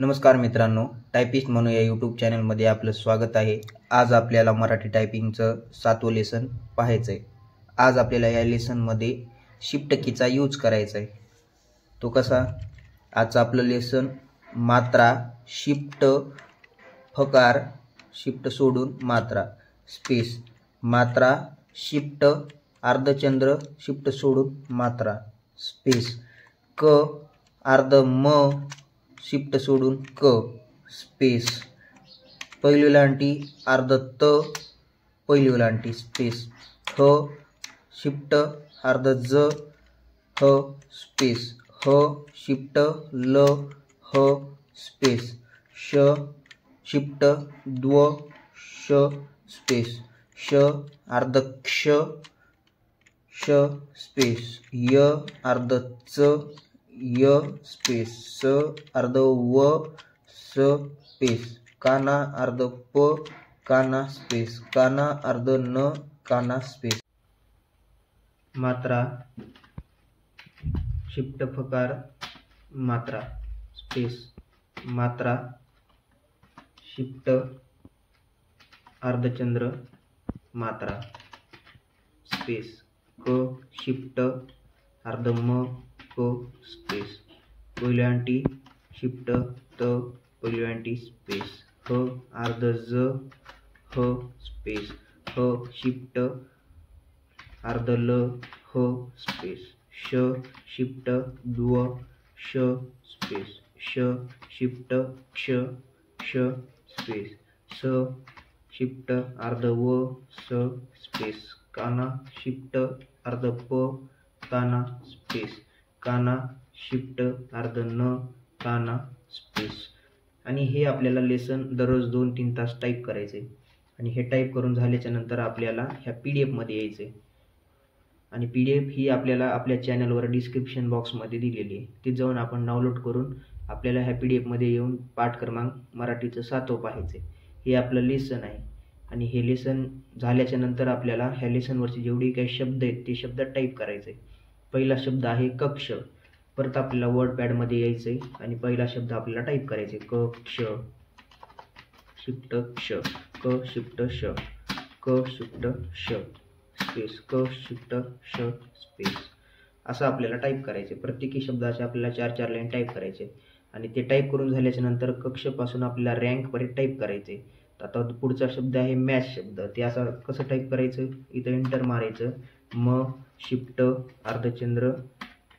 नमस्कार मित्रांनो, टायपिस्ट म्हणून या यूट्यूब चॅनलमध्ये आपलं स्वागत आहे। आज आपल्याला मराठी टायपिंगचं 7वं लेसन पाहायचं आहे। आज आपल्याला या लेसनमध्ये शिफ्ट कीचा यूज करायचा आहे। तो कसा? आजचं आपलं लेसन मात्रा, शिफ्ट, फकार, शिफ्ट सोडून मात्रा, स्पेस, मात्रा, शिफ्ट, अर्धचंद्र, शिफ्ट सोडून मात्रा, स्पेस, क, अर्ध म, शिफ्ट सोडून क, स्पेस, पहिली ओलांटी अर्ध त, पहिली ओलांटी, स्पेस, ह, शिफ्ट, अर्ध ज, ह, स्पेस, ह, शिफ्ट, ल, ह, स्पेस, श, शिफ्ट, द्व, श, स्पेस, श, अर्ध क्ष, श, स्पेस, य, अर्ध च, य, स्पेस, स, अर्ध व, स, स्पेस, काना, अर्ध प, काना, स्पेस, काना, अर्ध न, काना, स्पेस। मात्रा, शिफ्ट, फकार, मात्रा, स्पेस, मात्रा, शिफ्ट, अर्धचंद्र, मात्रा, स्पेस, क, शिफ्ट, अर्ध म, क, स्पेस, पहिली ओलांटी, शिफ्ट, त, पहिली ओलांटी, स्पेस, ह, अर्ध ज, ह, स्पेस, ह, शिफ्ट, अर्ध ल, ह, स्पेस, श, शिफ्ट, द्व, श, स्पेस, श, शिफ्ट, क्ष, श, स्पेस, स, शिफ्ट, अर्ध व, स, स्पेस, काना, शिफ्ट, अर्ध प, काना, स्पेस, काना, शिफ्ट, अर्ध न, काना, स्पेस। आणि हे आपल्याला लेसन दररोज 2-3 तास टाईप करायचे आणि हे टाईप करून झाल्याच्या नंतर आपल्याला ह्या PDF मध्ये यायचे आणि PDF ही आपल्याला आपल्या चॅनलवर डिस्क्रिप्शन बॉक्समध्ये दिलेली आहे। ती जाऊन आपण डाउनलोड करून आपल्याला ह्या PDF मध्ये येऊन पाठ क्रमांक मराठीचं 7वं पाहायचं। हे आपलं लेसन आहे आणि हे लेसन झाल्याच्या नंतर आपल्याला ह्या लेसनवरचे जेवढे काही शब्द आहेत ते शब्द टाईप करायचे। पहिला शब्द आहे कक्ष। परत आपल्याला वर्ड पॅडमध्ये यायचं आहे आणि पहिला शब्द आपल्याला टाईप करायचे क, क्ष, शिफ्ट, क्ष, क, शिफ्ट, श, क, शिफ्ट, श, स्पेस, क, शिफ्ट, श, स्पेस, असं आपल्याला टाईप करायचे। प्रत्येकी शब्दाचे आपल्याला 4-4 लाईन टाईप करायचे आणि ते टाईप करून झाल्याच्या नंतर कक्षपासून आपल्याला रँकपर्यंत टाईप करायचे। आता पुढचा शब्द आहे मॅच शब्द। ते असं कसं टाईप करायचं? इथं एंटर मारायचं, म, शिफ्ट, अर्धचंद्र,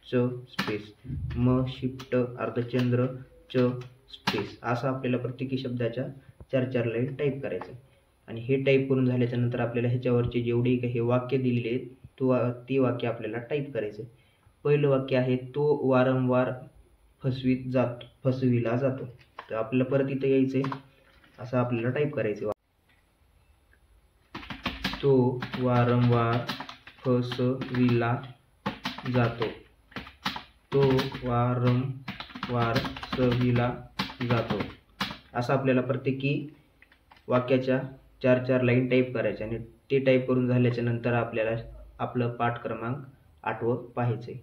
च, स्पेस, म, शिफ्ट, अर्धचंद्र, च, स्पेस, असं आपल्याला प्रत्येकी शब्दाच्या 4-4 लाईन टाईप करायचं आणि हे टाईप करून झाल्याच्या नंतर आपल्याला ह्याच्यावरचे जेवढे काही वाक्य दिलेले आहेत ते वाक्य आपल्याला टाईप करायचं। पहिलं वाक्य आहे तो वारंवार फसविला जातो। तर आपल्याला परत इथं यायचंय, असं आपल्याला टाईप करायचं, तो वारंवार फसविला जातो, तो वारंवार फसविला जातो, असं आपल्याला प्रत्येकी वाक्याच्या 4-4 लाईन टाईप करायच्या आणि ते टाईप करून झाल्याच्या नंतर आपल्याला आपलं पाठ क्रमांक 8वं पाहायचंय।